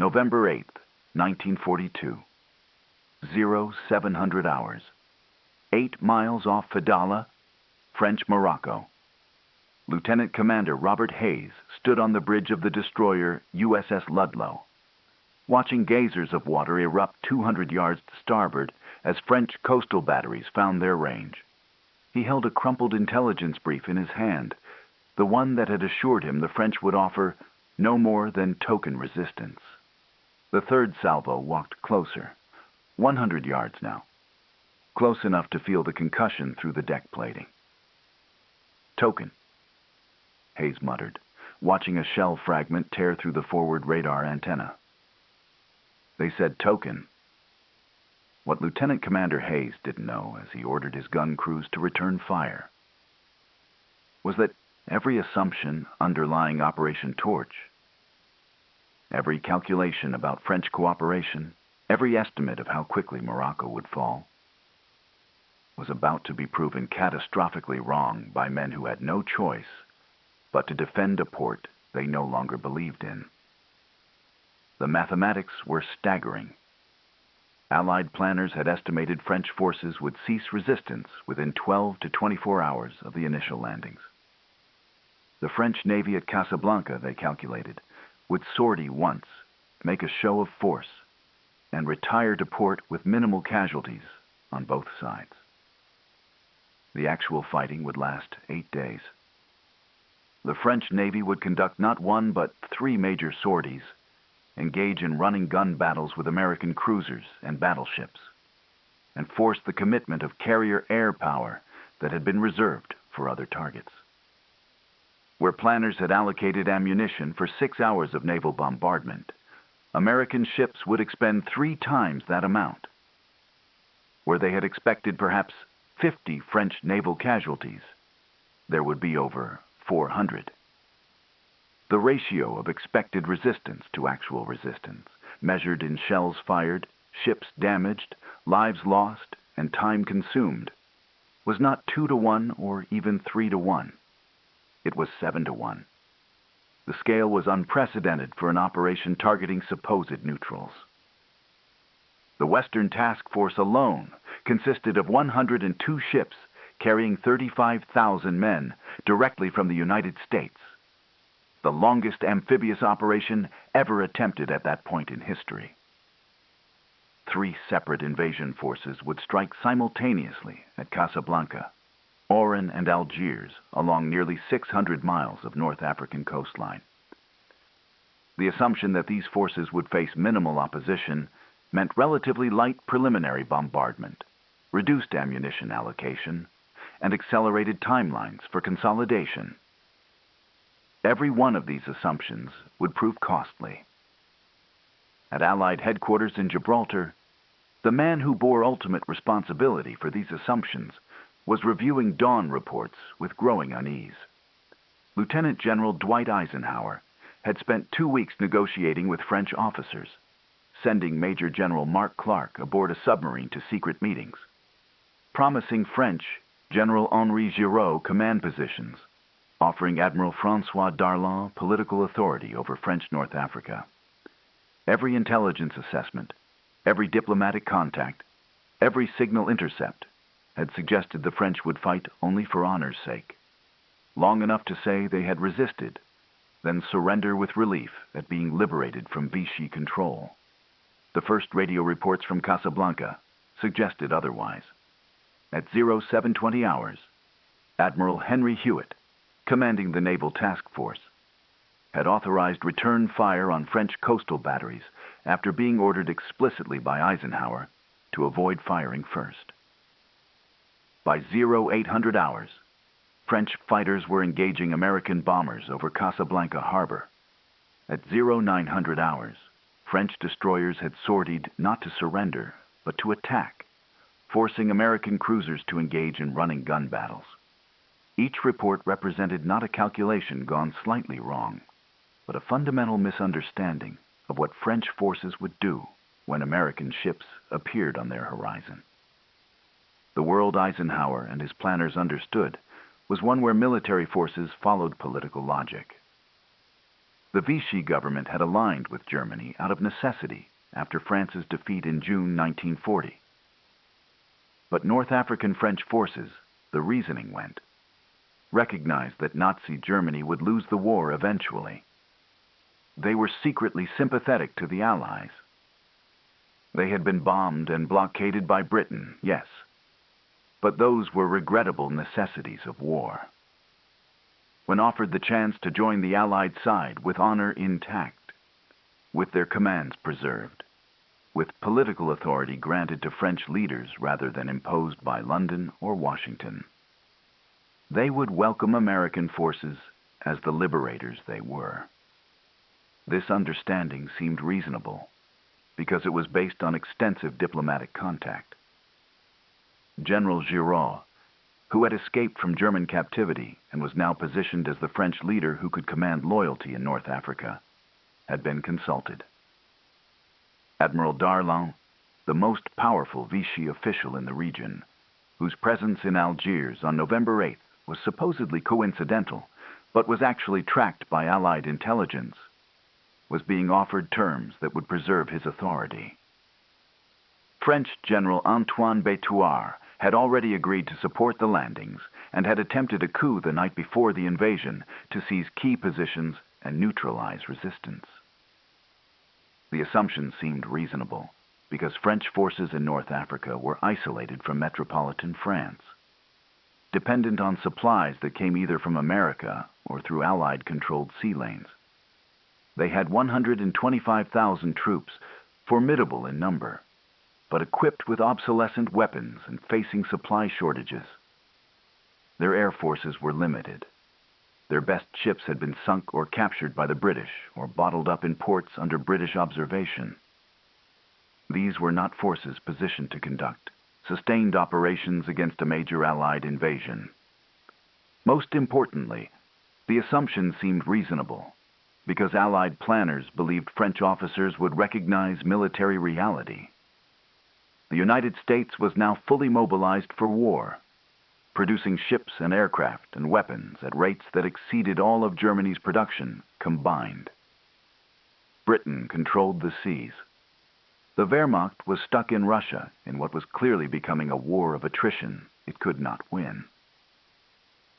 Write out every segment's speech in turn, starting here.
November 8th, 1942. 0700 hours. 8 miles off Fidala, French Morocco. Lieutenant Commander Robert Hayes stood on the bridge of the destroyer USS Ludlow, watching geysers of water erupt 200 yards to starboard as French coastal batteries found their range. He held a crumpled intelligence brief in his hand, the one that had assured him the French would offer no more than token resistance. The third salvo walked closer, 100 yards now, close enough to feel the concussion through the deck plating. Token, Hayes muttered, watching a shell fragment tear through the forward radar antenna. They said token. What Lieutenant Commander Hayes didn't know, as he ordered his gun crews to return fire, was that every assumption underlying Operation Torch, every calculation about French cooperation, every estimate of how quickly Morocco would fall, was about to be proven catastrophically wrong by men who had no choice but to defend a port they no longer believed in. The mathematics were staggering. Allied planners had estimated French forces would cease resistance within 12 to 24 hours of the initial landings. The French Navy at Casablanca, they calculated, would sortie once, make a show of force, and retire to port with minimal casualties on both sides. The actual fighting would last 8 days. The French Navy would conduct not one but 3 major sorties, engage in running gun battles with American cruisers and battleships, and force the commitment of carrier air power that had been reserved for other targets. Where planners had allocated ammunition for 6 hours of naval bombardment, American ships would expend 3 times that amount. Where they had expected perhaps 50 French naval casualties, there would be over 400. The ratio of expected resistance to actual resistance, measured in shells fired, ships damaged, lives lost, and time consumed, was not 2 to 1 or even 3 to 1. It was 7 to 1. The scale was unprecedented for an operation targeting supposed neutrals. The Western Task Force alone consisted of 102 ships carrying 35,000 men directly from the United States, the longest amphibious operation ever attempted at that point in history. 3 separate invasion forces would strike simultaneously at Casablanca, Oran, and Algiers along nearly 600 miles of North African coastline. The assumption that these forces would face minimal opposition meant relatively light preliminary bombardment, reduced ammunition allocation, and accelerated timelines for consolidation. Every one of these assumptions would prove costly. At Allied headquarters in Gibraltar, the man who bore ultimate responsibility for these assumptions was reviewing dawn reports with growing unease. Lieutenant General Dwight Eisenhower had spent 2 weeks negotiating with French officers, sending Major General Mark Clark aboard a submarine to secret meetings, promising French General Henri Giraud command positions, offering Admiral François Darlan political authority over French North Africa. Every intelligence assessment, every diplomatic contact, every signal intercept had suggested the French would fight only for honor's sake, long enough to say they had resisted, then surrender with relief at being liberated from Vichy control. The first radio reports from Casablanca suggested otherwise. At 0720 hours, Admiral Henry Hewitt, commanding the Naval Task Force, had authorized return fire on French coastal batteries after being ordered explicitly by Eisenhower to avoid firing first. By 0800 hours, French fighters were engaging American bombers over Casablanca harbor. At 0900 hours, French destroyers had sortied not to surrender, but to attack, forcing American cruisers to engage in running gun battles. Each report represented not a calculation gone slightly wrong, but a fundamental misunderstanding of what French forces would do when American ships appeared on their horizon. The world Eisenhower and his planners understood was one where military forces followed political logic. The Vichy government had aligned with Germany out of necessity after France's defeat in June 1940. But North African French forces, the reasoning went, recognized that Nazi Germany would lose the war eventually. They were secretly sympathetic to the Allies. They had been bombed and blockaded by Britain, yes, but those were regrettable necessities of war. When offered the chance to join the Allied side with honor intact, with their commands preserved, with political authority granted to French leaders rather than imposed by London or Washington, they would welcome American forces as the liberators they were. This understanding seemed reasonable because it was based on extensive diplomatic contact. General Giraud, who had escaped from German captivity and was now positioned as the French leader who could command loyalty in North Africa, had been consulted. Admiral Darlan, the most powerful Vichy official in the region, whose presence in Algiers on November 8th was supposedly coincidental, but was actually tracked by Allied intelligence, was being offered terms that would preserve his authority. French General Antoine Bétuart had already agreed to support the landings and had attempted a coup the night before the invasion to seize key positions and neutralize resistance. The assumption seemed reasonable because French forces in North Africa were isolated from metropolitan France, dependent on supplies that came either from America or through Allied-controlled sea lanes. They had 125,000 troops, formidable in number, but equipped with obsolescent weapons and facing supply shortages. Their air forces were limited. Their best ships had been sunk or captured by the British or bottled up in ports under British observation. These were not forces positioned to conduct sustained operations against a major Allied invasion. Most importantly, the assumption seemed reasonable because Allied planners believed French officers would recognize military reality. The United States was now fully mobilized for war, producing ships and aircraft and weapons at rates that exceeded all of Germany's production combined. Britain controlled the seas. The Wehrmacht was stuck in Russia in what was clearly becoming a war of attrition it could not win.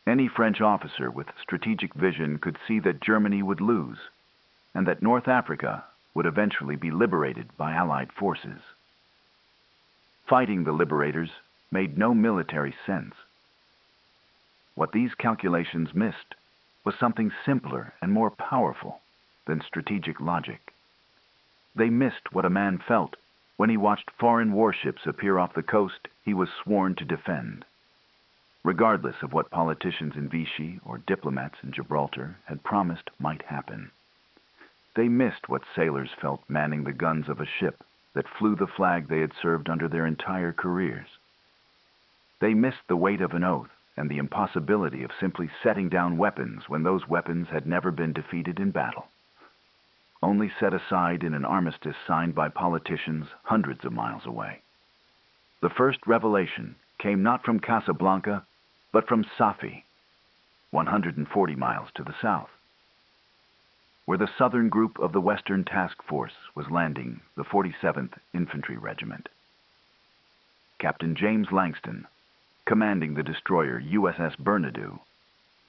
Any French officer with strategic vision could see that Germany would lose, and that North Africa would eventually be liberated by Allied forces. Fighting the liberators made no military sense. What these calculations missed was something simpler and more powerful than strategic logic. They missed what a man felt when he watched foreign warships appear off the coast he was sworn to defend. Regardless of what politicians in Vichy or diplomats in Gibraltar had promised might happen. They missed what sailors felt manning the guns of a ship that flew the flag they had served under their entire careers. They missed the weight of an oath and the impossibility of simply setting down weapons when those weapons had never been defeated in battle, only set aside in an armistice signed by politicians hundreds of miles away. The first revelation came not from Casablanca, but from Safi, 140 miles to the south, where the southern group of the Western Task Force was landing the 47th Infantry Regiment. Captain James Langston, commanding the destroyer USS Bernadou,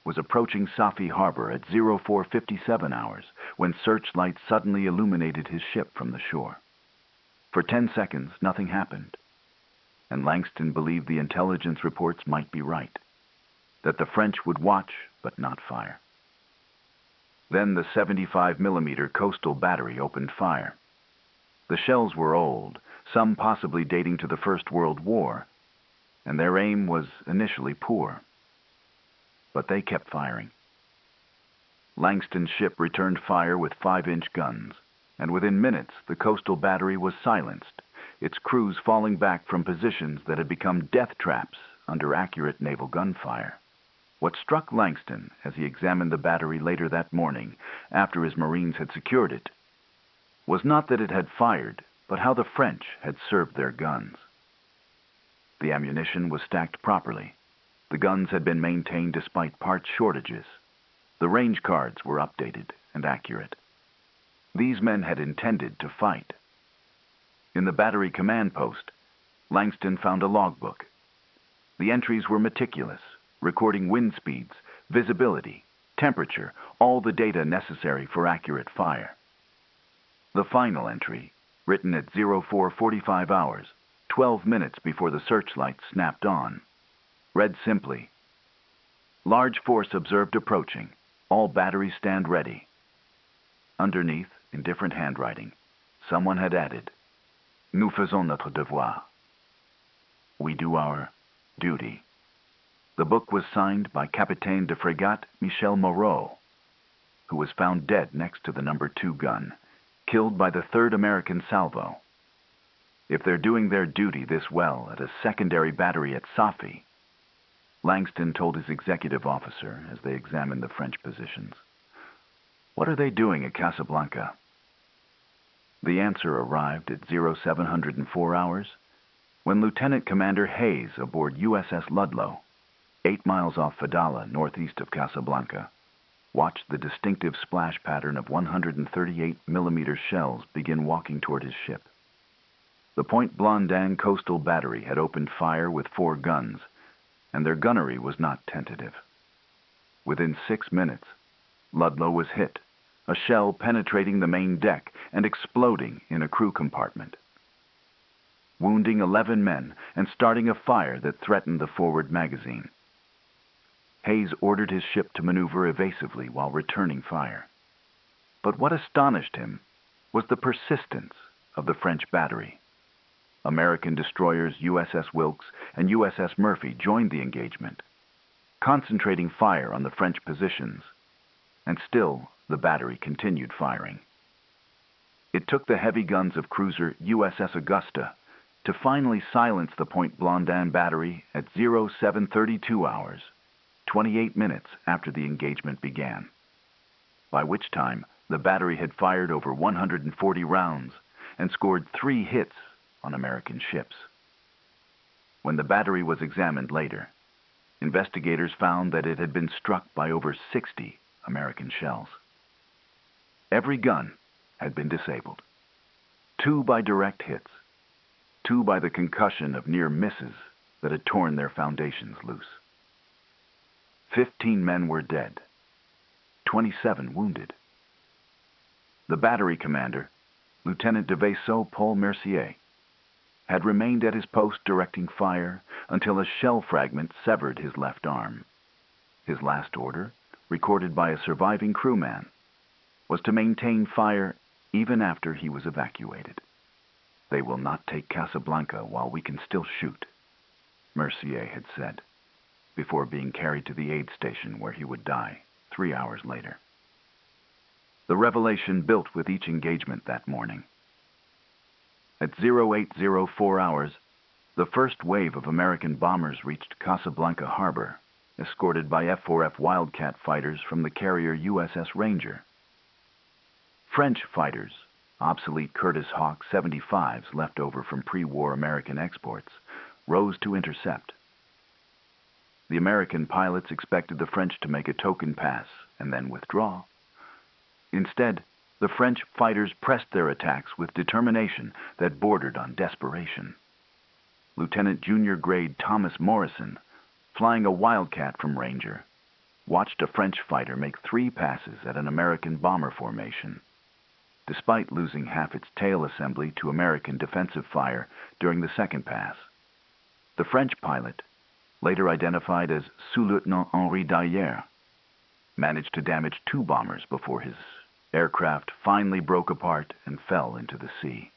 was approaching Safi Harbor at 04:57 hours when searchlights suddenly illuminated his ship from the shore. For 10 seconds, nothing happened, and Langston believed the intelligence reports might be right, that the French would watch but not fire. Then the 75mm coastal battery opened fire. The shells were old, some possibly dating to the First World War, and their aim was initially poor. But they kept firing. Langston's ship returned fire with 5-inch guns, and within minutes the coastal battery was silenced, its crews falling back from positions that had become death traps under accurate naval gunfire. What struck Langston as he examined the battery later that morning, after his Marines had secured it, was not that it had fired, but how the French had served their guns. The ammunition was stacked properly. The guns had been maintained despite part shortages. The range cards were updated, and accurate. These men had intended to fight. In the battery command post, Langston found a logbook. The entries were meticulous, recording wind speeds, visibility, temperature, all the data necessary for accurate fire. The final entry, written at 04:45 hours, 12 minutes before the searchlights snapped on, read simply, "Large force observed approaching. All batteries stand ready." Underneath, in different handwriting, someone had added, "Nous faisons notre devoir." We do our duty. The book was signed by Capitaine de Frégate Michel Moreau, who was found dead next to the No. 2 gun, killed by the 3rd American salvo. If they're doing their duty this well at a secondary battery at Safi, Langston told his executive officer as they examined the French positions, what are they doing at Casablanca? The answer arrived at 0704 hours when Lieutenant Commander Hayes aboard USS Ludlow, 8 miles off Fadala, northeast of Casablanca, watched the distinctive splash pattern of 138mm shells begin walking toward his ship. The Point Blondin Coastal Battery had opened fire with 4 guns, and their gunnery was not tentative. Within 6 minutes, Ludlow was hit, a shell penetrating the main deck and exploding in a crew compartment, wounding 11 men and starting a fire that threatened the forward magazine. Hayes ordered his ship to maneuver evasively while returning fire. But what astonished him was the persistence of the French battery. American destroyers USS Wilkes and USS Murphy joined the engagement, concentrating fire on the French positions, and still the battery continued firing. It took the heavy guns of cruiser USS Augusta to finally silence the Point Blondin battery at 0732 hours, 28 minutes after the engagement began, by which time the battery had fired over 140 rounds and scored 3 hits on American ships. When the battery was examined later, investigators found that it had been struck by over 60 American shells. Every gun had been disabled, 2 by direct hits, 2 by the concussion of near misses that had torn their foundations loose. 15 men were dead, 27 wounded. The battery commander, Lieutenant de Vaisseau Paul Mercier, had remained at his post directing fire until a shell fragment severed his left arm. His last order, recorded by a surviving crewman, was to maintain fire even after he was evacuated. "They will not take Casablanca while we can still shoot," Mercier had said, before being carried to the aid station where he would die 3 hours later. The revelation built with each engagement that morning. At 0804 hours, the first wave of American bombers reached Casablanca Harbor, escorted by F-4F Wildcat fighters from the carrier USS Ranger. French fighters, obsolete Curtiss Hawk 75s left over from pre-war American exports, rose to intercept. The American pilots expected the French to make a token pass and then withdraw. Instead, the French fighters pressed their attacks with determination that bordered on desperation. Lieutenant Junior Grade Thomas Morrison, flying a Wildcat from Ranger, watched a French fighter make 3 passes at an American bomber formation, despite losing half its tail assembly to American defensive fire during the second pass. The French pilot, later identified as Sous-Lieutenant Henri Daillère, managed to damage 2 bombers before his aircraft finally broke apart and fell into the sea.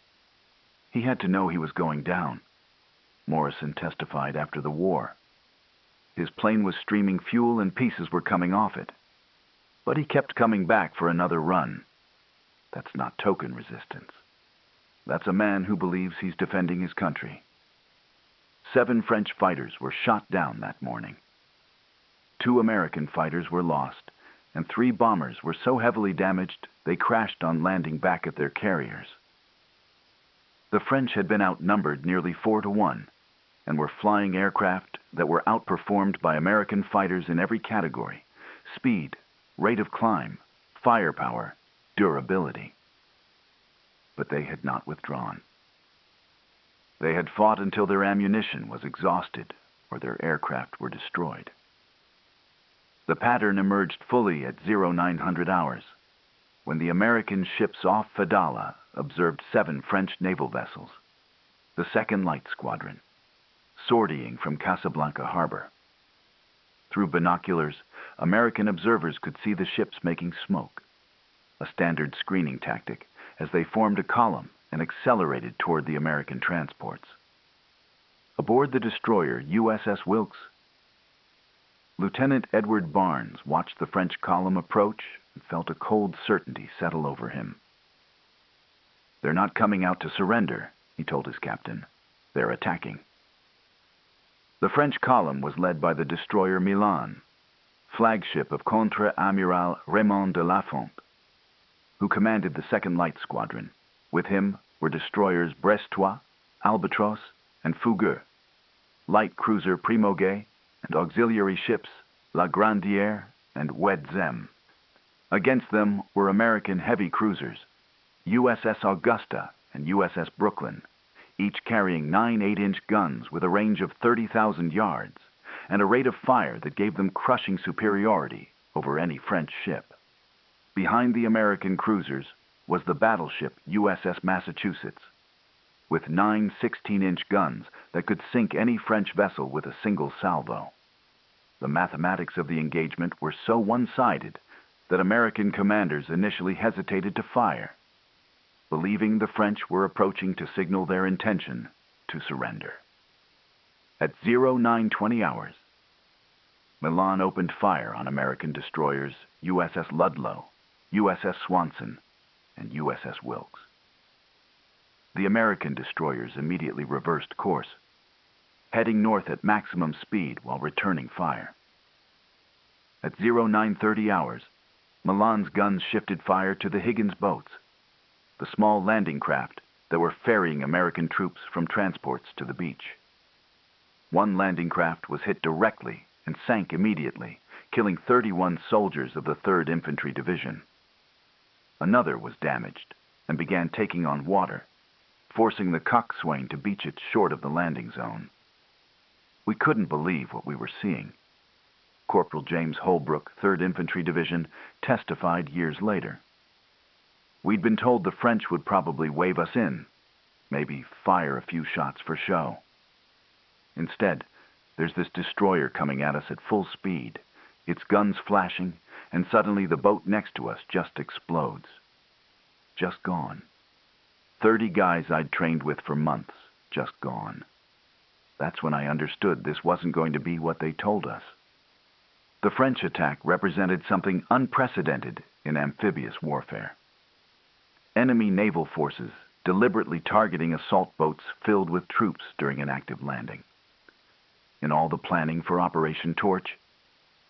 He had to know he was going down, Morrison testified after the war. His plane was streaming fuel and pieces were coming off it. But he kept coming back for another run. That's not token resistance. That's a man who believes he's defending his country. 7 French fighters were shot down that morning. 2 American fighters were lost, and 3 bombers were so heavily damaged they crashed on landing back at their carriers. The French had been outnumbered nearly 4-1, and were flying aircraft that were outperformed by American fighters in every category: speed, rate of climb, firepower, durability. But they had not withdrawn. They had fought until their ammunition was exhausted or their aircraft were destroyed. The pattern emerged fully at 0900 hours, when the American ships off Fadala observed 7 French naval vessels, the 2nd Light Squadron, sortying from Casablanca harbor. Through binoculars, American observers could see the ships making smoke, a standard screening tactic, as they formed a column and accelerated toward the American transports. Aboard the destroyer USS Wilkes, Lieutenant Edward Barnes watched the French column approach and felt a cold certainty settle over him. "They're not coming out to surrender," he told his captain. "They're attacking." The French column was led by the destroyer Milan, flagship of Contre-Amiral Raymond de Lafont, who commanded the 2nd Light Squadron. With him were destroyers Brestois, Albatros, and Fougueux, light cruiser Primogay, and auxiliary ships La Grandière and Oued Zem. Against them were American heavy cruisers, USS Augusta and USS Brooklyn, each carrying 9 8-inch guns with a range of 30,000 yards and a rate of fire that gave them crushing superiority over any French ship. Behind the American cruisers was the battleship USS Massachusetts, with 9 16-inch guns that could sink any French vessel with a single salvo. The mathematics of the engagement were so one-sided that American commanders initially hesitated to fire, believing the French were approaching to signal their intention to surrender. At 0920 hours, Milan opened fire on American destroyers USS Ludlow, USS Swanson, and USS Wilkes. The American destroyers immediately reversed course, heading north at maximum speed while returning fire. At 0930 hours, Milan's guns shifted fire to the Higgins boats, the small landing craft that were ferrying American troops from transports to the beach. One landing craft was hit directly and sank immediately, killing 31 soldiers of the 3rd Infantry Division. Another was damaged and began taking on water, forcing the coxswain to beach it short of the landing zone. We couldn't believe what we were seeing. Corporal James Holbrook, 3rd Infantry Division, testified years later. "We'd been told the French would probably wave us in, maybe fire a few shots for show. Instead, there's this destroyer coming at us at full speed, its guns flashing, and suddenly the boat next to us just explodes. Just gone. 30 guys I'd trained with for months, just gone. That's when I understood this wasn't going to be what they told us." The French attack represented something unprecedented in amphibious warfare. Enemy naval forces deliberately targeting assault boats filled with troops during an active landing. In all the planning for Operation Torch,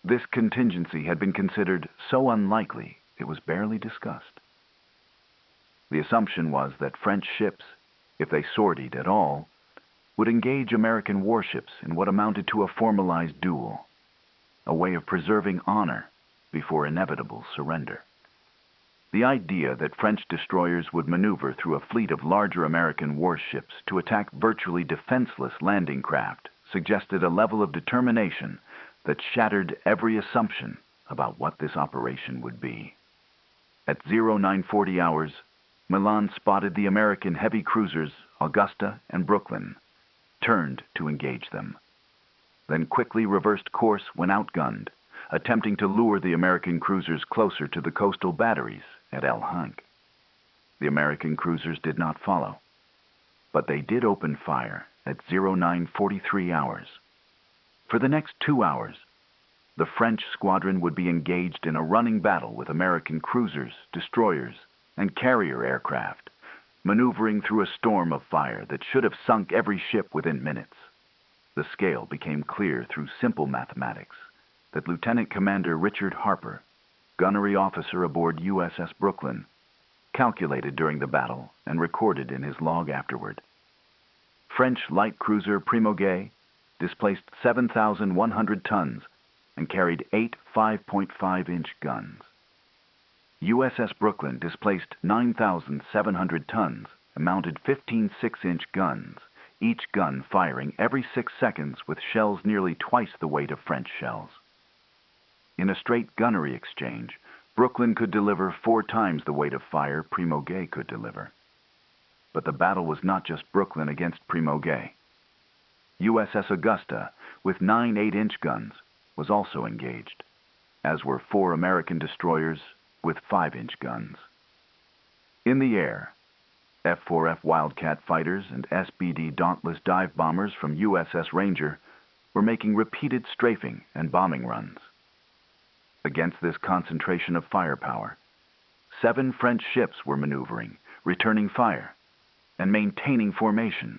this contingency had been considered so unlikely it was barely discussed. The assumption was that French ships, if they sortied at all, would engage American warships in what amounted to a formalized duel, a way of preserving honor before inevitable surrender. The idea that French destroyers would maneuver through a fleet of larger American warships to attack virtually defenseless landing craft suggested a level of determination that shattered every assumption about what this operation would be. At 0940 hours, Milan spotted the American heavy cruisers Augusta and Brooklyn, turned to engage them, then quickly reversed course when outgunned, attempting to lure the American cruisers closer to the coastal batteries at El Hank. The American cruisers did not follow, but they did open fire at 0943 hours. For the next 2 hours, the French squadron would be engaged in a running battle with American cruisers, destroyers, and carrier aircraft, maneuvering through a storm of fire that should have sunk every ship within minutes. The scale became clear through simple mathematics that Lieutenant Commander Richard Harper, gunnery officer aboard USS Brooklyn, calculated during the battle and recorded in his log afterward. French light cruiser Primogay displaced 7,100 tons and carried 8 5.5-inch guns. USS Brooklyn displaced 9,700 tons and mounted 15 6-inch guns, each gun firing every 6 seconds with shells nearly twice the weight of French shells. In a straight gunnery exchange, Brooklyn could deliver 4 times the weight of fire Primo Gay could deliver. But the battle was not just Brooklyn against Primo Gay. USS Augusta, with 9 8-inch guns, was also engaged, as were 4 American destroyers with 5-inch guns. In the air, F-4F Wildcat fighters and SBD Dauntless dive bombers from USS Ranger were making repeated strafing and bombing runs. Against this concentration of firepower, 7 French ships were maneuvering, returning fire, and maintaining formation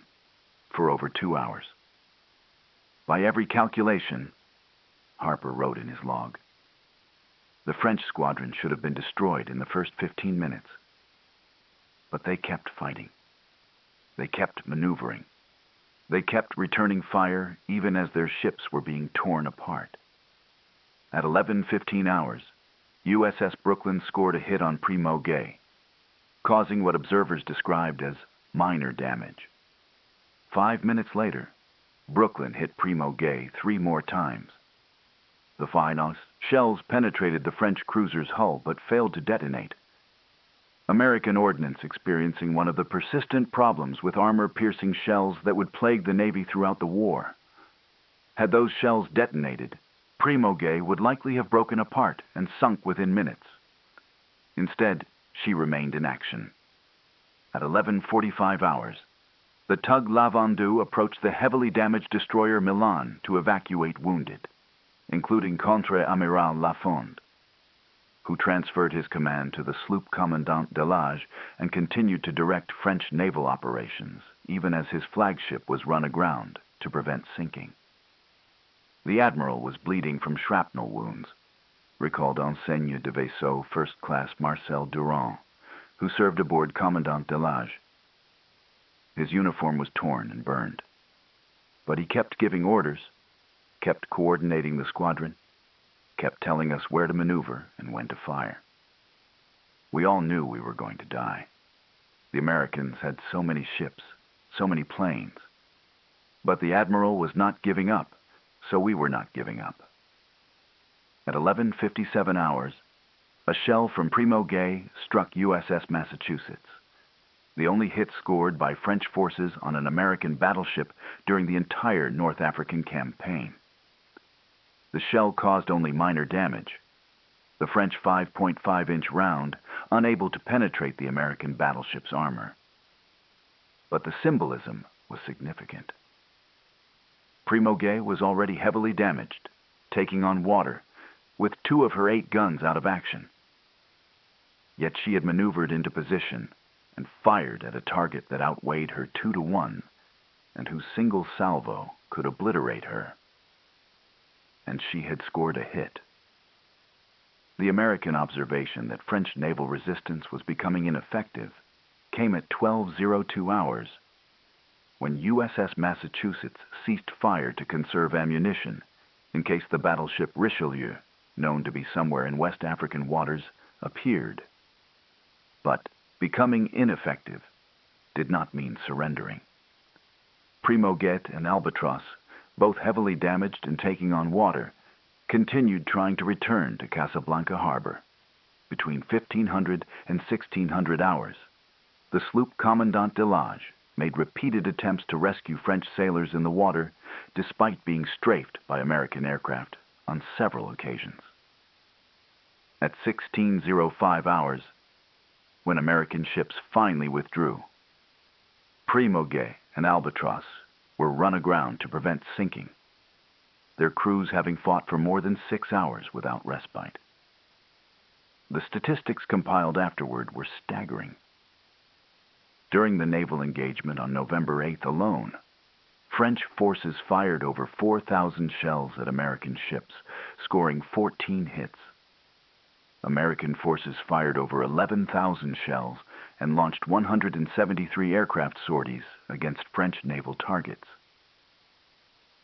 for over 2 hours. By every calculation, Harper wrote in his log, the French squadron should have been destroyed in the first 15 minutes. But they kept fighting. They kept maneuvering. They kept returning fire even as their ships were being torn apart. At 11:15 hours, USS Brooklyn scored a hit on Primo Gay, causing what observers described as minor damage. 5 minutes later, Brooklyn hit Primo Gay 3 more times. The finals shells penetrated the French cruiser's hull but failed to detonate. American ordnance experiencing one of the persistent problems with armor-piercing shells that would plague the Navy throughout the war. Had those shells detonated, Primo Gay would likely have broken apart and sunk within minutes. Instead, she remained in action. At 11:45 hours, the tug La Vendue approached the heavily damaged destroyer Milan to evacuate wounded, including Contre-Amiral Lafond, who transferred his command to the sloop Commandant Delage and continued to direct French naval operations, even as his flagship was run aground to prevent sinking. The admiral was bleeding from shrapnel wounds, recalled Enseigne de Vaisseau First Class Marcel Durand, who served aboard Commandant Delage. His uniform was torn and burned, but he kept giving orders, kept coordinating the squadron, kept telling us where to maneuver and when to fire. We all knew we were going to die. The Americans had so many ships, so many planes. But the admiral was not giving up, so we were not giving up. At 11:57 hours, a shell from Primo Gay struck USS Massachusetts, the only hit scored by French forces on an American battleship during the entire North African campaign. The shell caused only minor damage, the French 5.5-inch round unable to penetrate the American battleship's armor. But the symbolism was significant. Primo Gay was already heavily damaged, taking on water, with 2 of her 8 guns out of action. Yet she had maneuvered into position and fired at a target that outweighed her 2-to-1, and whose single salvo could obliterate her. And she had scored a hit. The American observation that French naval resistance was becoming ineffective came at 12:02 hours, when USS Massachusetts ceased fire to conserve ammunition in case the battleship Richelieu, known to be somewhere in West African waters, appeared. But becoming ineffective did not mean surrendering. Primo Gay and Albatross, both heavily damaged and taking on water, continued trying to return to Casablanca Harbor. Between 1500 and 1600 hours, the sloop Commandant Delage made repeated attempts to rescue French sailors in the water despite being strafed by American aircraft on several occasions. At 16:05 hours, when American ships finally withdrew, Primo Gay and Albatross were run aground to prevent sinking, their crews having fought for more than 6 hours without respite. The statistics compiled afterward were staggering. During the naval engagement on November 8th alone, French forces fired over 4,000 shells at American ships, scoring 14 hits. American forces fired over 11,000 shells and launched 173 aircraft sorties against French naval targets.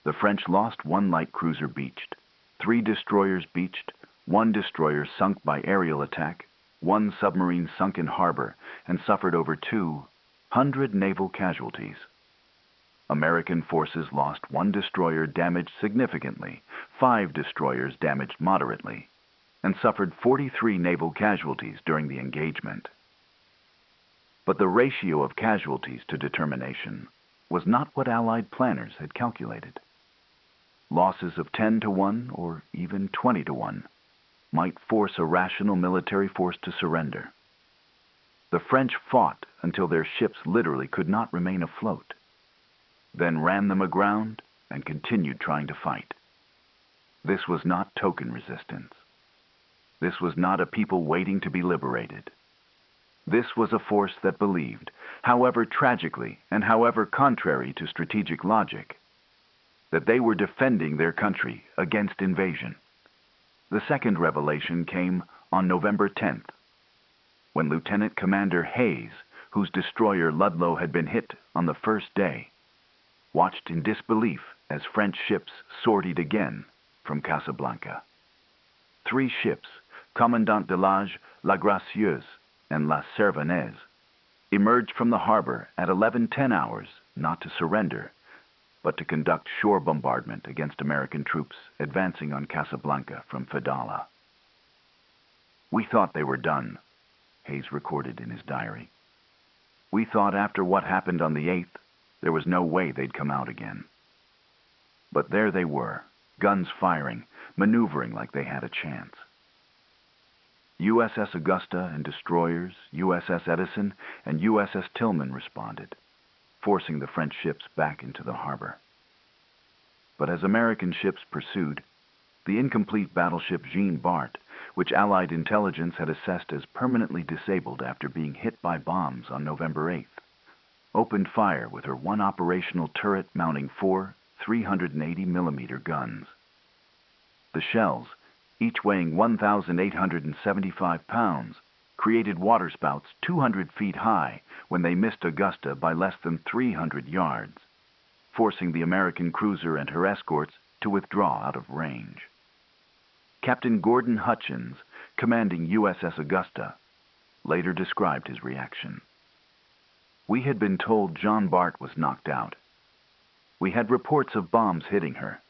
The French lost 1 light cruiser beached, 3 destroyers beached, 1 destroyer sunk by aerial attack, one submarine sunk in harbor and suffered over 200 naval casualties. American forces lost 1 destroyer damaged significantly, 5 destroyers damaged moderately, and suffered 43 naval casualties during the engagement. But the ratio of casualties to determination was not what Allied planners had calculated. Losses of 10 to 1 or even 20 to 1 might force a rational military force to surrender. The French fought until their ships literally could not remain afloat, then ran them aground and continued trying to fight. This was not token resistance. This was not a people waiting to be liberated. This was a force that believed, however tragically and however contrary to strategic logic, that they were defending their country against invasion. The second revelation came on November 10th, when Lieutenant Commander Hayes, whose destroyer Ludlow had been hit on the first day, watched in disbelief as French ships sortied again from Casablanca. 3 ships, Commandant de Lage, La Gracieuse, and La Servanaise, emerged from the harbor at 11:10 hours not to surrender, but to conduct shore bombardment against American troops advancing on Casablanca from Fedala. "We thought they were done," Hayes recorded in his diary. "We thought after what happened on the 8th, there was no way they'd come out again. But there they were, guns firing, maneuvering like they had a chance." USS Augusta and destroyers, USS Edison and USS Tillman responded, forcing the French ships back into the harbor. But as American ships pursued, the incomplete battleship Jean Bart, which Allied intelligence had assessed as permanently disabled after being hit by bombs on November 8th, opened fire with her 1 operational turret mounting 4 380mm guns. The shells, each weighing 1,875 pounds, created waterspouts 200 feet high when they missed Augusta by less than 300 yards, forcing the American cruiser and her escorts to withdraw out of range. Captain Gordon Hutchins, commanding USS Augusta, later described his reaction. "We had been told Jean Bart was knocked out. We had reports of bombs hitting her.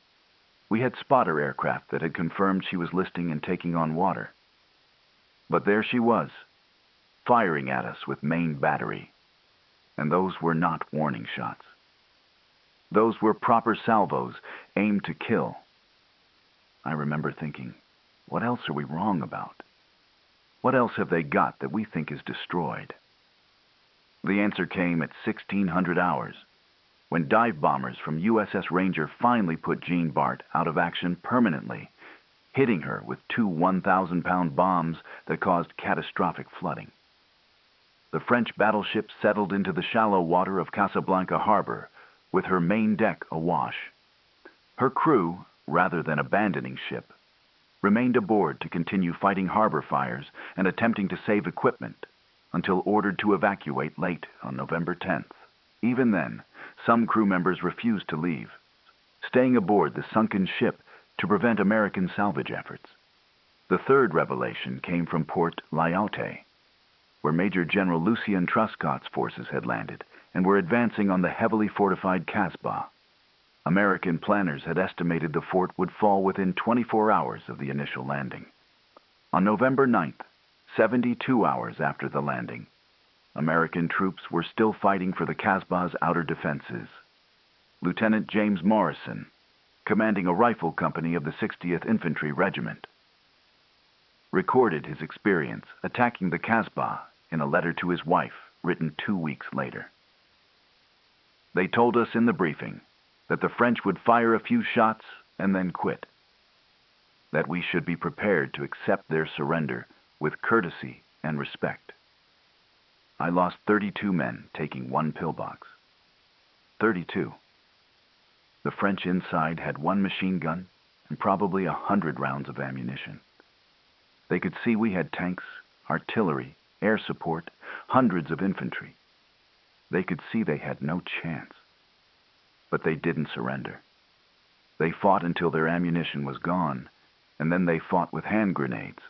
We had spotter aircraft that had confirmed she was listing and taking on water. But there she was, firing at us with main battery. And those were not warning shots. Those were proper salvos aimed to kill." I remember thinking, what else are we wrong about? What else have they got that we think is destroyed? The answer came at 1600 hours, when dive bombers from USS Ranger finally put Jean Bart out of action permanently, hitting her with 2 1,000-pound bombs that caused catastrophic flooding. The French battleship settled into the shallow water of Casablanca harbor with her main deck awash. Her crew, rather than abandoning ship, remained aboard to continue fighting harbor fires and attempting to save equipment until ordered to evacuate late on November 10th. Even then, some crew members refused to leave, staying aboard the sunken ship to prevent American salvage efforts. The third revelation came from Port Lyautey, where Major General Lucien Truscott's forces had landed and were advancing on the heavily fortified Casbah. American planners had estimated the fort would fall within 24 hours of the initial landing. On November 9th, 72 hours after the landing, American troops were still fighting for the Casbah's outer defenses. Lieutenant James Morrison, commanding a rifle company of the 60th Infantry Regiment, recorded his experience attacking the Casbah in a letter to his wife written 2 weeks later. "They told us in the briefing that the French would fire a few shots and then quit, that we should be prepared to accept their surrender with courtesy and respect. I lost 32 men taking 1 pillbox. 32. The French inside had 1 machine gun and probably 100 rounds of ammunition. They could see we had tanks, artillery, air support, hundreds of infantry. They could see they had no chance. But they didn't surrender. They fought until their ammunition was gone, and then they fought with hand grenades.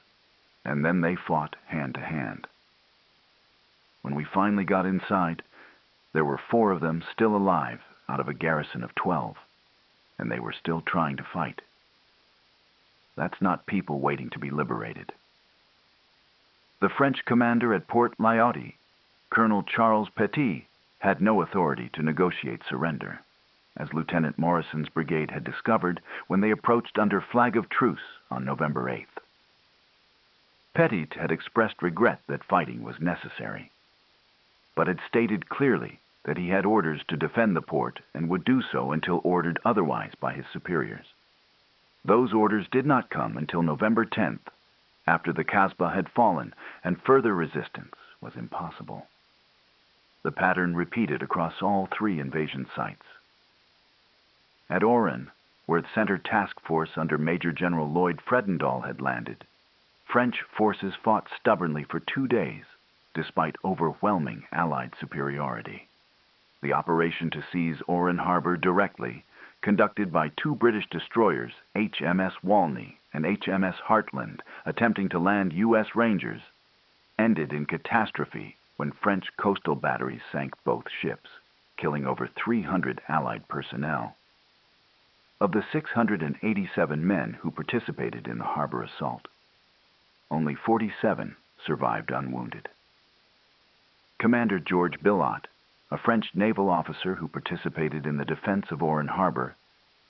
and then they fought hand to hand. When we finally got inside, there were 4 of them still alive out of a garrison of 12, and they were still trying to fight. That's not people waiting to be liberated. The French commander at Port Lyautey, Colonel Charles Petit, had no authority to negotiate surrender, as Lieutenant Morrison's brigade had discovered when they approached under flag of truce on November 8th. Petit had expressed regret that fighting was necessary, but had stated clearly that he had orders to defend the port and would do so until ordered otherwise by his superiors. Those orders did not come until November 10th, after the Kasbah had fallen and further resistance was impossible. The pattern repeated across all 3 invasion sites. At Oran, where the Center Task Force under Major General Lloyd Fredendall had landed, French forces fought stubbornly for 2 days, despite overwhelming Allied superiority. The operation to seize Oran Harbor directly, conducted by 2 British destroyers, HMS Walney and HMS Heartland, attempting to land U.S. Rangers, ended in catastrophe when French coastal batteries sank both ships, killing over 300 Allied personnel. Of the 687 men who participated in the harbor assault, only 47 survived unwounded. Commander George Billot, a French naval officer who participated in the defense of Oran Harbor,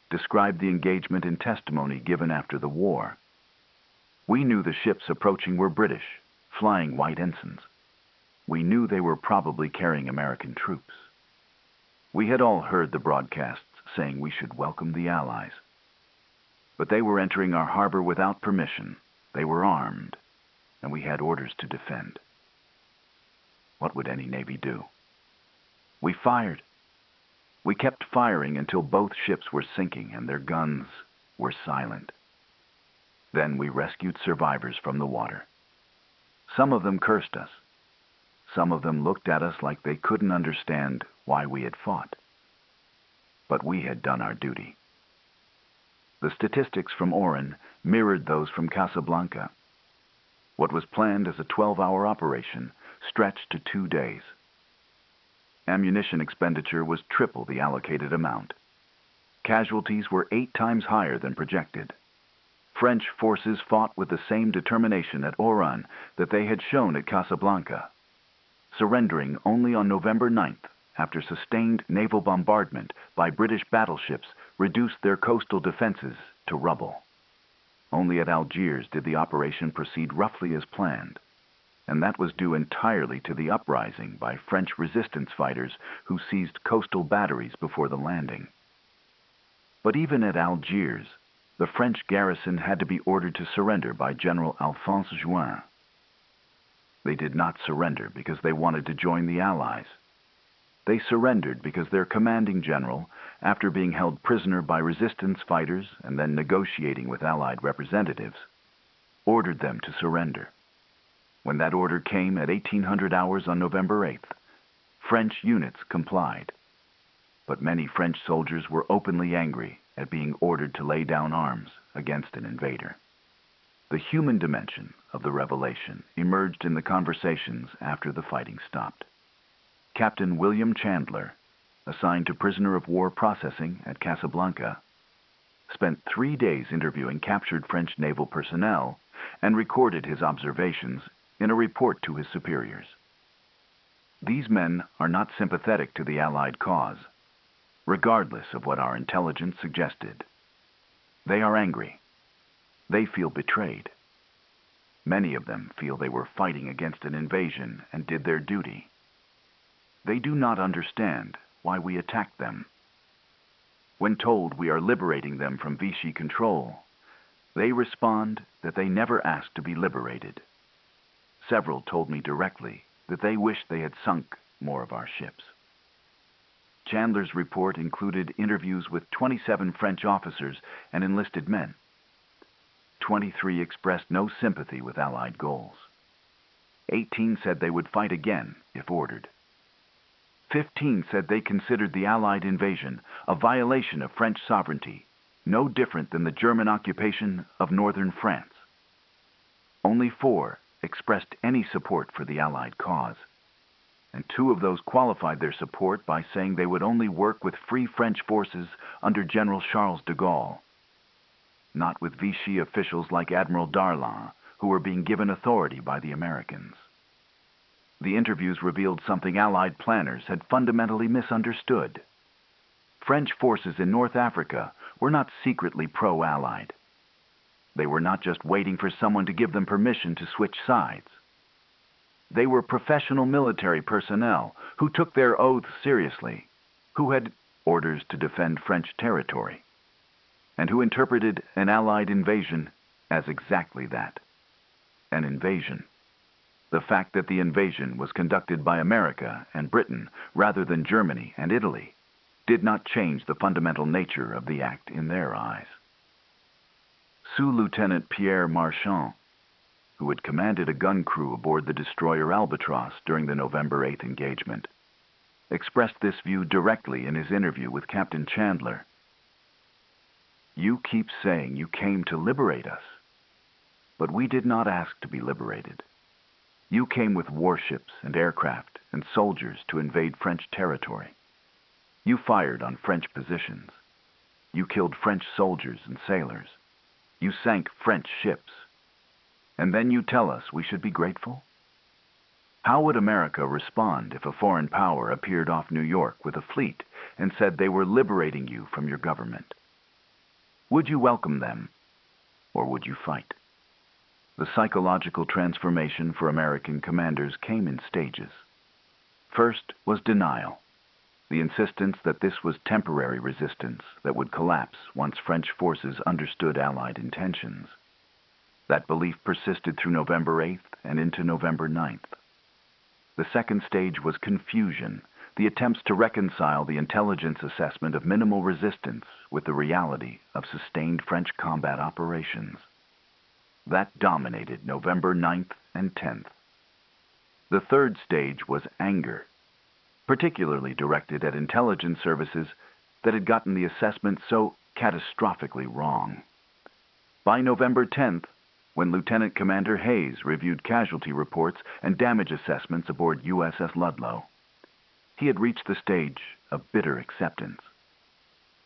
described the engagement in testimony given after the war. "We knew the ships approaching were British, flying white ensigns. We knew they were probably carrying American troops. We had all heard the broadcasts saying we should welcome the Allies. But they were entering our harbor without permission. They were armed, and we had orders to defend. What would any Navy do? We fired. We kept firing until both ships were sinking and their guns were silent. Then we rescued survivors from the water. Some of them cursed us. Some of them looked at us like they couldn't understand why we had fought. But we had done our duty." The statistics from Oran mirrored those from Casablanca. What was planned as a 12-hour operation stretched to 2 days. Ammunition expenditure was triple the allocated amount. Casualties were 8 times higher than projected. French forces fought with the same determination at Oran that they had shown at Casablanca, surrendering only on November 9th after sustained naval bombardment by British battleships reduced their coastal defenses to rubble. Only at Algiers did the operation proceed roughly as planned, and that was due entirely to the uprising by French resistance fighters who seized coastal batteries before the landing. But even at Algiers, the French garrison had to be ordered to surrender by General Alphonse Juin. They did not surrender because they wanted to join the Allies. They surrendered because their commanding general, after being held prisoner by resistance fighters and then negotiating with Allied representatives, ordered them to surrender. When that order came at 1800 hours on November 8th, French units complied. But many French soldiers were openly angry at being ordered to lay down arms against an invader. The human dimension of the revelation emerged in the conversations after the fighting stopped. Captain William Chandler, assigned to prisoner of war processing at Casablanca, spent 3 days interviewing captured French naval personnel and recorded his observations in a report to his superiors. These men are not sympathetic to the Allied cause, regardless of what our intelligence suggested. They are angry. They feel betrayed. Many of them feel they were fighting against an invasion and did their duty. They do not understand why we attacked them. When told we are liberating them from Vichy control, they respond that they never asked to be liberated. Several told me directly that they wished they had sunk more of our ships. Chandler's report included interviews with 27 French officers and enlisted men. 23 expressed no sympathy with Allied goals. 18 said they would fight again if ordered. 15 said they considered the Allied invasion a violation of French sovereignty, no different than the German occupation of northern France. Only 4 expressed any support for the Allied cause, and 2 of those qualified their support by saying they would only work with Free French forces under General Charles de Gaulle, not with Vichy officials like Admiral Darlan, who were being given authority by the Americans. The interviews revealed something Allied planners had fundamentally misunderstood. French forces in North Africa were not secretly pro-Allied. They were not just waiting for someone to give them permission to switch sides. They were professional military personnel who took their oaths seriously, who had orders to defend French territory, and who interpreted an Allied invasion as exactly that, an invasion. The fact that the invasion was conducted by America and Britain rather than Germany and Italy did not change the fundamental nature of the act in their eyes. Sous-Lieutenant Pierre Marchand, who had commanded a gun crew aboard the destroyer Albatross during the November 8th engagement, expressed this view directly in his interview with Captain Chandler. "You keep saying you came to liberate us, but we did not ask to be liberated. You came with warships and aircraft and soldiers to invade French territory. You fired on French positions. You killed French soldiers and sailors. You sank French ships. And then you tell us we should be grateful? How would America respond if a foreign power appeared off New York with a fleet and said they were liberating you from your government? Would you welcome them, or would you fight?" The psychological transformation for American commanders came in stages. First was denial, the insistence that this was temporary resistance that would collapse once French forces understood Allied intentions. That belief persisted through November 8th and into November 9th. The second stage was confusion, the attempts to reconcile the intelligence assessment of minimal resistance with the reality of sustained French combat operations. That dominated November 9th and 10th. The third stage was anger, particularly directed at intelligence services that had gotten the assessment so catastrophically wrong. By November 10th, when Lieutenant Commander Hayes reviewed casualty reports and damage assessments aboard USS Ludlow, he had reached the stage of bitter acceptance.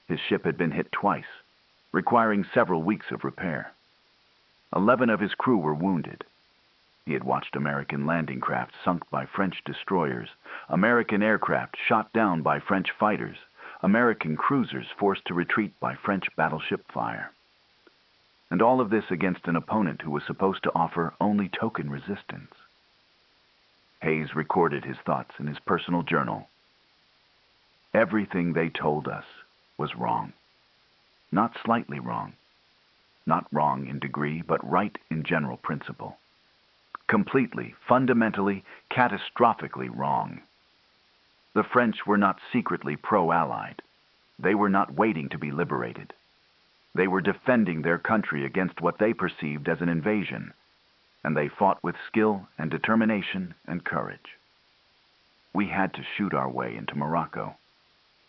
His ship had been hit twice, requiring several weeks of repair. 11 of his crew were wounded. He had watched American landing craft sunk by French destroyers, American aircraft shot down by French fighters, American cruisers forced to retreat by French battleship fire. And all of this against an opponent who was supposed to offer only token resistance. Hayes recorded his thoughts in his personal journal. "Everything they told us was wrong. Not slightly wrong. Not wrong in degree, but right in general principle. Completely, fundamentally, catastrophically wrong. The French were not secretly pro-Allied. They were not waiting to be liberated. They were defending their country against what they perceived as an invasion, and they fought with skill and determination and courage. We had to shoot our way into Morocco.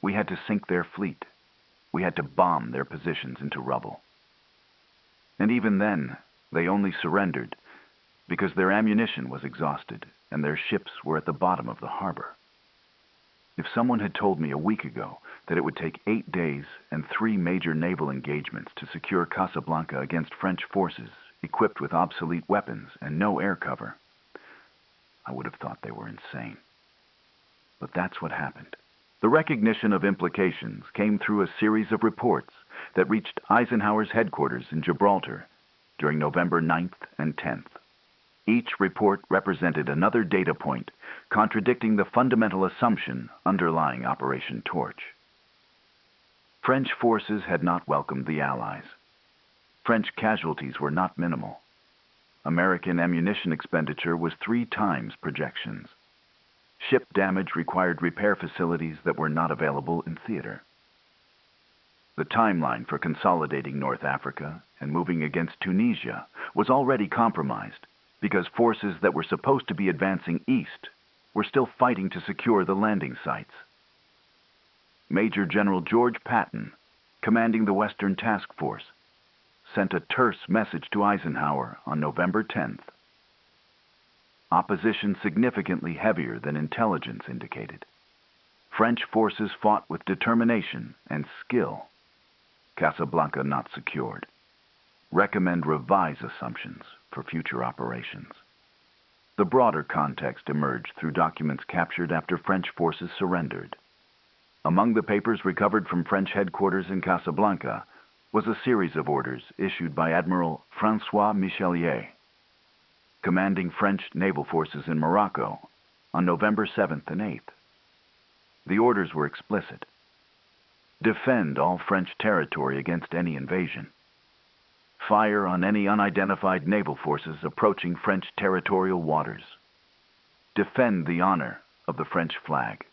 We had to sink their fleet. We had to bomb their positions into rubble. And even then, they only surrendered because their ammunition was exhausted and their ships were at the bottom of the harbor. If someone had told me a week ago that it would take 8 days and 3 major naval engagements to secure Casablanca against French forces equipped with obsolete weapons and no air cover, I would have thought they were insane. But that's what happened. The recognition of implications came through a series of reports that reached Eisenhower's headquarters in Gibraltar during November 9th and 10th. Each report represented another data point contradicting the fundamental assumption underlying Operation Torch. French forces had not welcomed the Allies. French casualties were not minimal. American ammunition expenditure was 3 times projections. Ship damage required repair facilities that were not available in theater. The timeline for consolidating North Africa and moving against Tunisia was already compromised because forces that were supposed to be advancing east were still fighting to secure the landing sites. Major General George Patton, commanding the Western Task Force, sent a terse message to Eisenhower on November 10th. Opposition significantly heavier than intelligence indicated. French forces fought with determination and skill. Casablanca not secured. Recommend revise assumptions for future operations. The broader context emerged through documents captured after French forces surrendered. Among the papers recovered from French headquarters in Casablanca was a series of orders issued by Admiral François Michelier, commanding French naval forces in Morocco, on November 7th and 8th. The orders were explicit. Defend all French territory against any invasion. Fire on any unidentified naval forces approaching French territorial waters. Defend the honor of the French flag.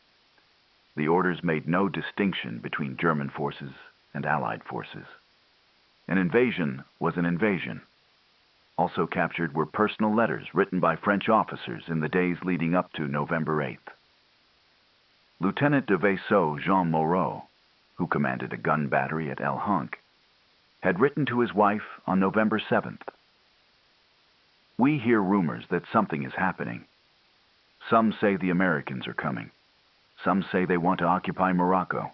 The orders made no distinction between German forces and Allied forces. An invasion was an invasion. Also captured were personal letters written by French officers in the days leading up to November 8th. Lieutenant de Vaisseau Jean Moreau, who commanded a gun battery at El Hunk, had written to his wife on November 7th. We hear rumors that something is happening. Some say the Americans are coming. Some say they want to occupy Morocco.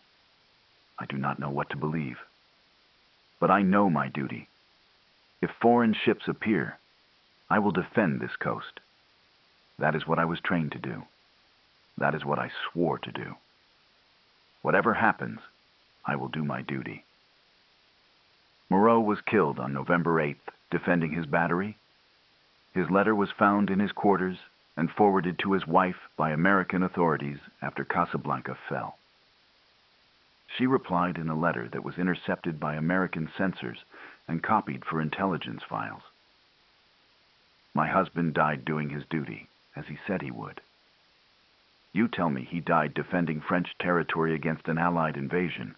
I do not know what to believe. But I know my duty. If foreign ships appear, I will defend this coast. That is what I was trained to do. That is what I swore to do. Whatever happens, I will do my duty. Moreau was killed on November 8th, defending his battery. His letter was found in his quarters and forwarded to his wife by American authorities after Casablanca fell. She replied in a letter that was intercepted by American censors and copied for intelligence files. My husband died doing his duty, as he said he would. You tell me he died defending French territory against an Allied invasion,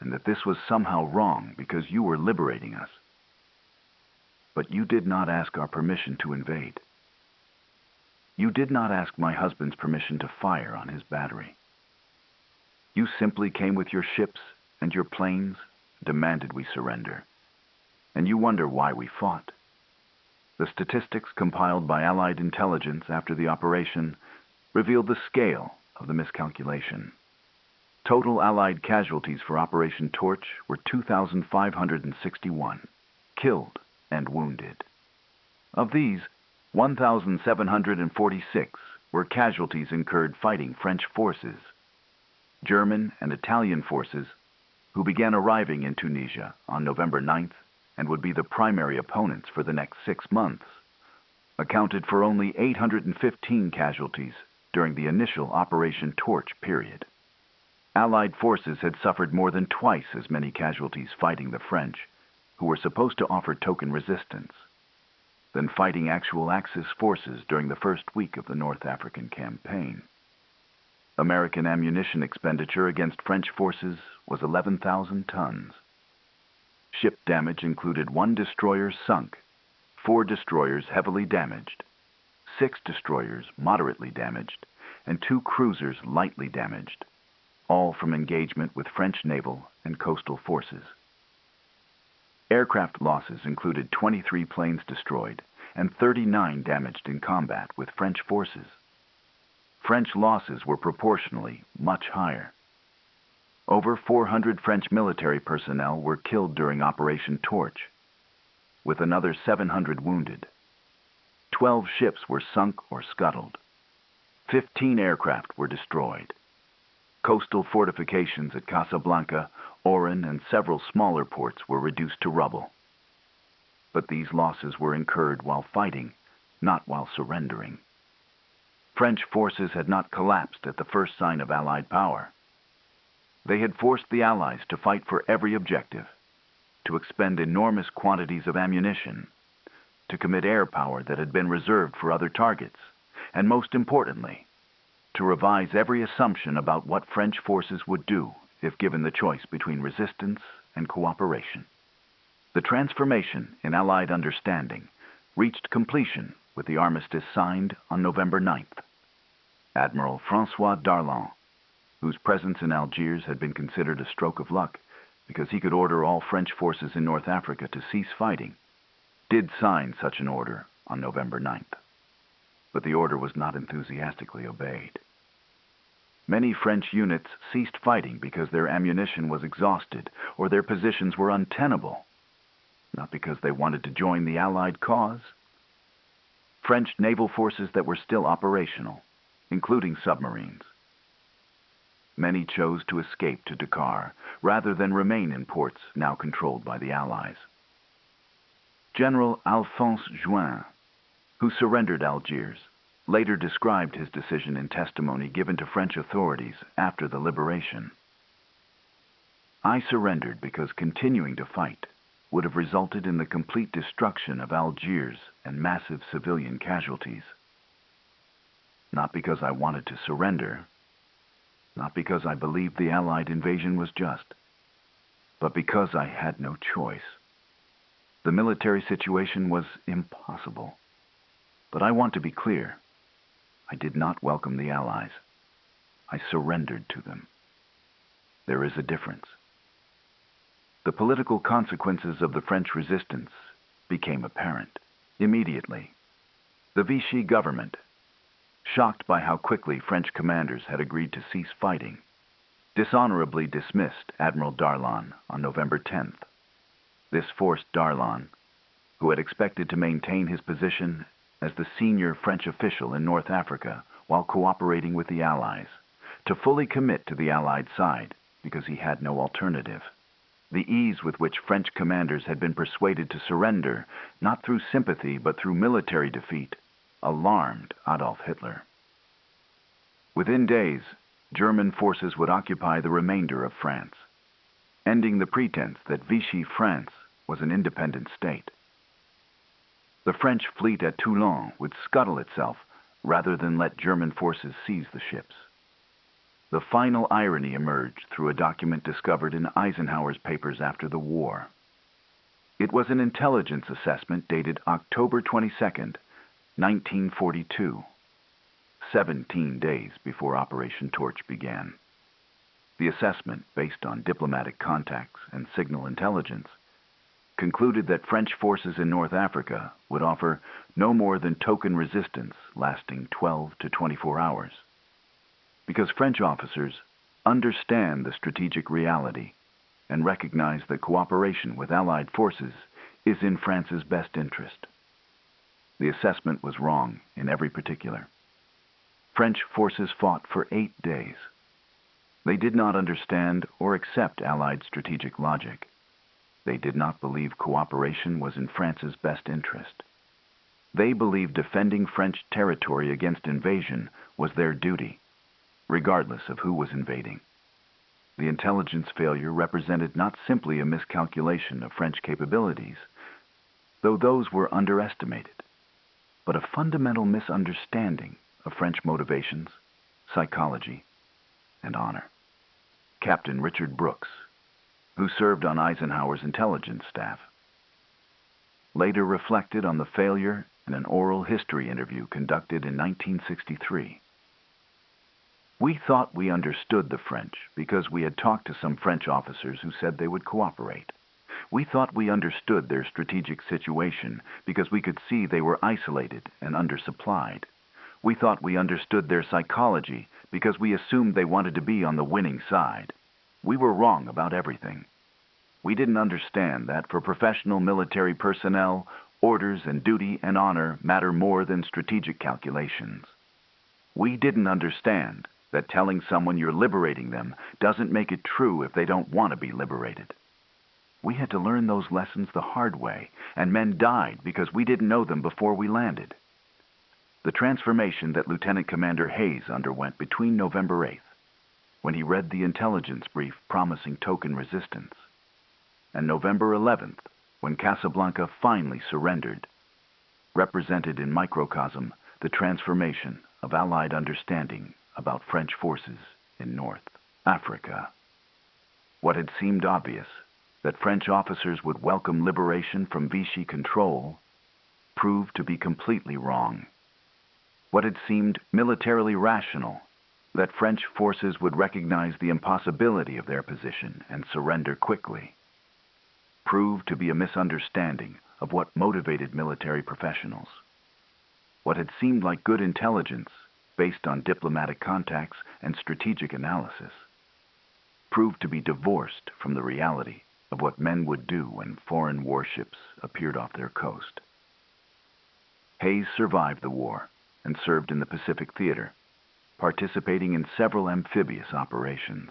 and that this was somehow wrong because you were liberating us. But you did not ask our permission to invade. You did not ask my husband's permission to fire on his battery. You simply came with your ships and your planes, demanded we surrender. And you wonder why we fought. The statistics compiled by Allied intelligence after the operation revealed the scale of the miscalculation. Total Allied casualties for Operation Torch were 2,561, killed and wounded. Of these, 1,746 were casualties incurred fighting French forces. German and Italian forces, who began arriving in Tunisia on November 9th and would be the primary opponents for the next 6 months, accounted for only 815 casualties during the initial Operation Torch period. Allied forces had suffered more than twice as many casualties fighting the French, who were supposed to offer token resistance, than fighting actual Axis forces during the first week of the North African campaign. American ammunition expenditure against French forces was 11,000 tons. Ship damage included 1 destroyer sunk, 4 destroyers heavily damaged, 6 destroyers moderately damaged, and 2 cruisers lightly damaged, all from engagement with French naval and coastal forces. Aircraft losses included 23 planes destroyed and 39 damaged in combat with French forces. French losses were proportionally much higher. Over 400 French military personnel were killed during Operation Torch, with another 700 wounded. 12 ships were sunk or scuttled. 15 aircraft were destroyed. Coastal fortifications at Casablanca, Oran, and several smaller ports were reduced to rubble. But these losses were incurred while fighting, not while surrendering. French forces had not collapsed at the first sign of Allied power. They had forced the Allies to fight for every objective, to expend enormous quantities of ammunition, to commit air power that had been reserved for other targets, and most importantly, to revise every assumption about what French forces would do if given the choice between resistance and cooperation. The transformation in Allied understanding reached completion with the armistice signed on November 9th. Admiral François Darlan, whose presence in Algiers had been considered a stroke of luck, because he could order all French forces in North Africa to cease fighting, did sign such an order on November 9th. But the order was not enthusiastically obeyed. Many French units ceased fighting because their ammunition was exhausted or their positions were untenable, not because they wanted to join the Allied cause. French naval forces that were still operational, including submarines. Many chose to escape to Dakar rather than remain in ports now controlled by the Allies. General Alphonse Juin, who surrendered Algiers, later described his decision in testimony given to French authorities after the liberation. "I surrendered because continuing to fight would have resulted in the complete destruction of Algiers and massive civilian casualties. Not because I wanted to surrender, not because I believed the Allied invasion was just, but because I had no choice. The military situation was impossible. But I want to be clear. I did not welcome the Allies. I surrendered to them. There is a difference." The political consequences of the French resistance became apparent immediately. The Vichy government, shocked by how quickly French commanders had agreed to cease fighting, dishonorably dismissed Admiral Darlan on November 10th. This forced Darlan, who had expected to maintain his position as the senior French official in North Africa while cooperating with the Allies, to fully commit to the Allied side because he had no alternative. The ease with which French commanders had been persuaded to surrender, not through sympathy but through military defeat, alarmed Adolf Hitler. Within days, German forces would occupy the remainder of France, ending the pretense that Vichy France was an independent state. The French fleet at Toulon would scuttle itself rather than let German forces seize the ships. The final irony emerged through a document discovered in Eisenhower's papers after the war. It was an intelligence assessment dated October 22, 1942, 17 days before Operation Torch began. The assessment, based on diplomatic contacts and signal intelligence, concluded that French forces in North Africa would offer no more than token resistance lasting 12 to 24 hours. Because French officers understand the strategic reality and recognize that cooperation with Allied forces is in France's best interest. The assessment was wrong in every particular. French forces fought for 8 days. They did not understand or accept Allied strategic logic. They did not believe cooperation was in France's best interest. They believed defending French territory against invasion was their duty, regardless of who was invading. The intelligence failure represented not simply a miscalculation of French capabilities, though those were underestimated, but a fundamental misunderstanding of French motivations, psychology, and honor. Captain Richard Brooks, who served on Eisenhower's intelligence staff, later reflected on the failure in an oral history interview conducted in 1963. "We thought we understood the French because we had talked to some French officers who said they would cooperate. We thought we understood their strategic situation because we could see they were isolated and undersupplied. We thought we understood their psychology because we assumed they wanted to be on the winning side. We were wrong about everything. We didn't understand that for professional military personnel, orders and duty and honor matter more than strategic calculations. We didn't understand that telling someone you're liberating them doesn't make it true if they don't want to be liberated. We had to learn those lessons the hard way, and men died because we didn't know them before we landed." The transformation that Lieutenant Commander Hayes underwent between November 8th, when he read the intelligence brief promising token resistance, and November 11th, when Casablanca finally surrendered, represented in microcosm the transformation of Allied understanding about French forces in North Africa. What had seemed obvious, that French officers would welcome liberation from Vichy control, proved to be completely wrong. What had seemed militarily rational, that French forces would recognize the impossibility of their position and surrender quickly, proved to be a misunderstanding of what motivated military professionals. What had seemed like good intelligence, based on diplomatic contacts and strategic analysis, proved to be divorced from the reality of what men would do when foreign warships appeared off their coast. Hayes survived the war and served in the Pacific Theater, participating in several amphibious operations.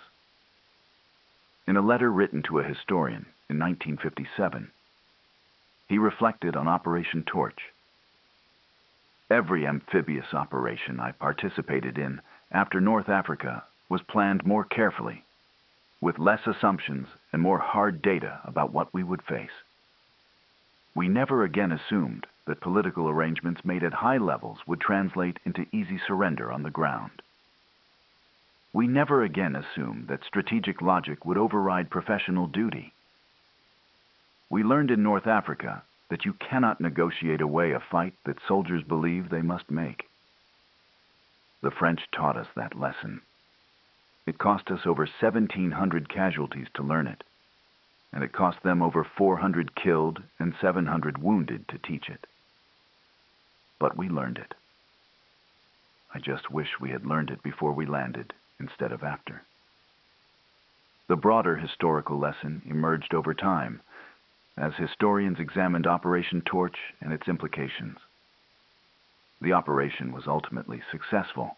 In a letter written to a historian in 1957, he reflected on Operation Torch. Every amphibious operation I participated in after North Africa was planned more carefully, with less assumptions and more hard data about what we would face. We never again assumed that political arrangements made at high levels would translate into easy surrender on the ground. We never again assumed that strategic logic would override professional duty. We learned in North Africa that you cannot negotiate away a fight that soldiers believe they must make. The French taught us that lesson. It cost us over 1,700 casualties to learn it, and it cost them over 400 killed and 700 wounded to teach it. But we learned it. I just wish we had learned it before we landed, instead of after. The broader historical lesson emerged over time, as historians examined Operation Torch and its implications. The operation was ultimately successful.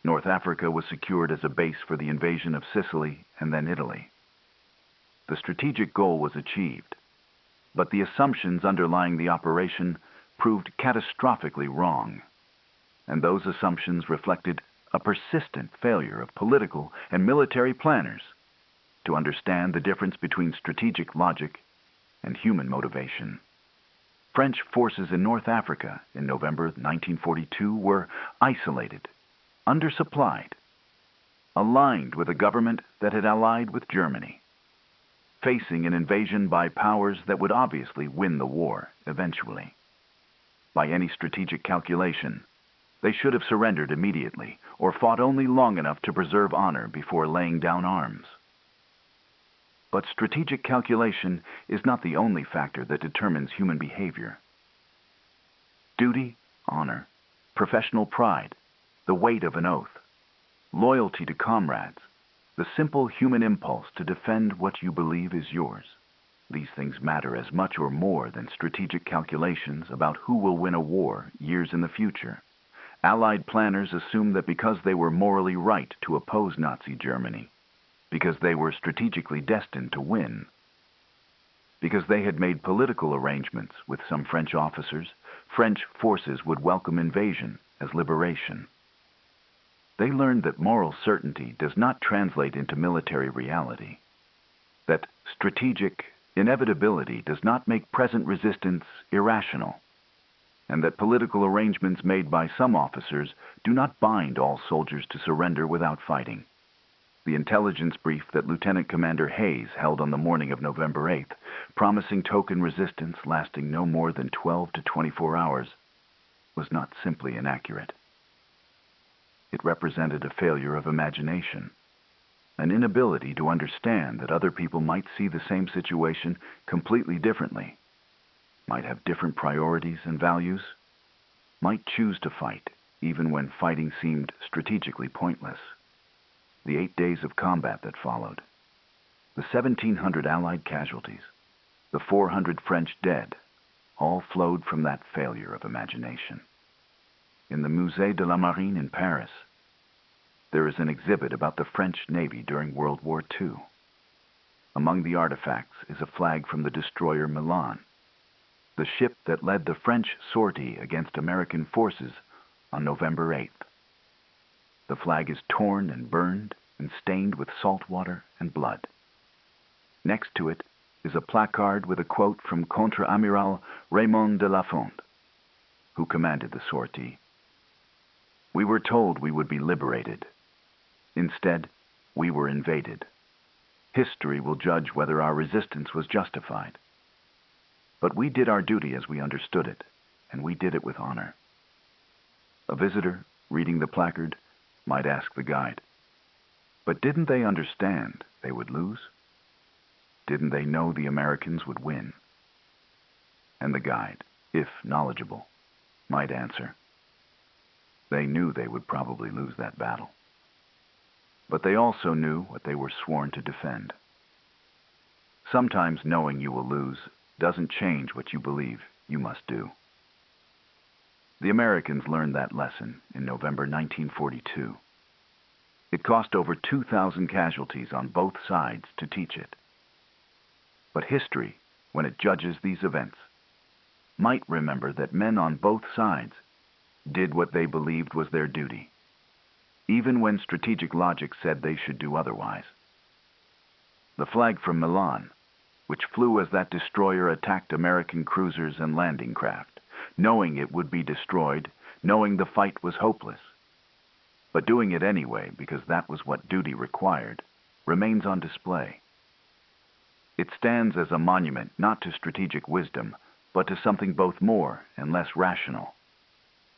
North Africa was secured as a base for the invasion of Sicily and then Italy. The strategic goal was achieved, but the assumptions underlying the operation proved catastrophically wrong, and those assumptions reflected a persistent failure of political and military planners to understand the difference between strategic logic and human motivation. French forces in North Africa in November 1942 were isolated, undersupplied, aligned with a government that had allied with Germany, facing an invasion by powers that would obviously win the war eventually. By any strategic calculation, they should have surrendered immediately or fought only long enough to preserve honor before laying down arms. But strategic calculation is not the only factor that determines human behavior. Duty, honor, professional pride, the weight of an oath, loyalty to comrades, the simple human impulse to defend what you believe is yours. These things matter as much or more than strategic calculations about who will win a war years in the future. Allied planners assumed that because they were morally right to oppose Nazi Germany, because they were strategically destined to win, because they had made political arrangements with some French officers, French forces would welcome invasion as liberation. They learned that moral certainty does not translate into military reality, that strategic inevitability does not make present resistance irrational, and that political arrangements made by some officers do not bind all soldiers to surrender without fighting. The intelligence brief that Lieutenant Commander Hayes held on the morning of November 8th, promising token resistance lasting no more than 12 to 24 hours, was not simply inaccurate. It represented a failure of imagination, an inability to understand that other people might see the same situation completely differently, might have different priorities and values, might choose to fight even when fighting seemed strategically pointless. The 8 days of combat that followed, the 1,700 Allied casualties, the 400 French dead, all flowed from that failure of imagination. In the Musée de la Marine in Paris, there is an exhibit about the French Navy during World War II. Among the artifacts is a flag from the destroyer Milan, the ship that led the French sortie against American forces on November 8th. The flag is torn and burned and stained with salt water and blood. Next to it is a placard with a quote from Contre-Amiral Raymond de la Fond, who commanded the sortie. "We were told we would be liberated. Instead, we were invaded. History will judge whether our resistance was justified. But we did our duty as we understood it, and we did it with honor." A visitor, reading the placard, might ask the guide. But didn't they understand they would lose? Didn't they know the Americans would win? And the guide, if knowledgeable, might answer. They knew they would probably lose that battle. But they also knew what they were sworn to defend. Sometimes knowing you will lose doesn't change what you believe you must do. The Americans learned that lesson in November 1942. It cost over 2,000 casualties on both sides to teach it. But history, when it judges these events, might remember that men on both sides did what they believed was their duty, even when strategic logic said they should do otherwise. The flag from Milan, which flew as that destroyer attacked American cruisers and landing craft, knowing it would be destroyed, knowing the fight was hopeless, but doing it anyway because that was what duty required, remains on display. It stands as a monument not to strategic wisdom, but to something both more and less rational.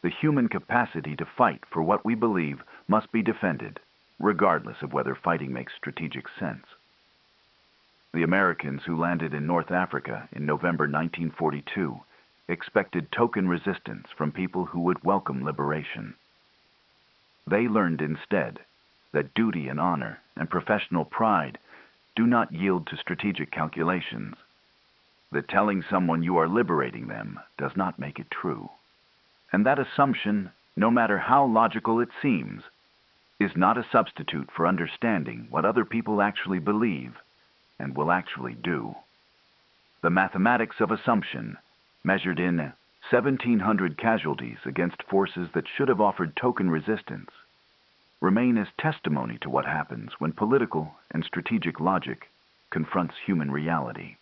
The human capacity to fight for what we believe must be defended, regardless of whether fighting makes strategic sense. The Americans who landed in North Africa in November 1942 expected token resistance from people who would welcome liberation. They learned instead that duty and honor and professional pride do not yield to strategic calculations, that telling someone you are liberating them does not make it true. And that assumption, no matter how logical it seems, is not a substitute for understanding what other people actually believe and will actually do. The mathematics of assumption, measured in 1,700 casualties against forces that should have offered token resistance, remain as testimony to what happens when political and strategic logic confronts human reality.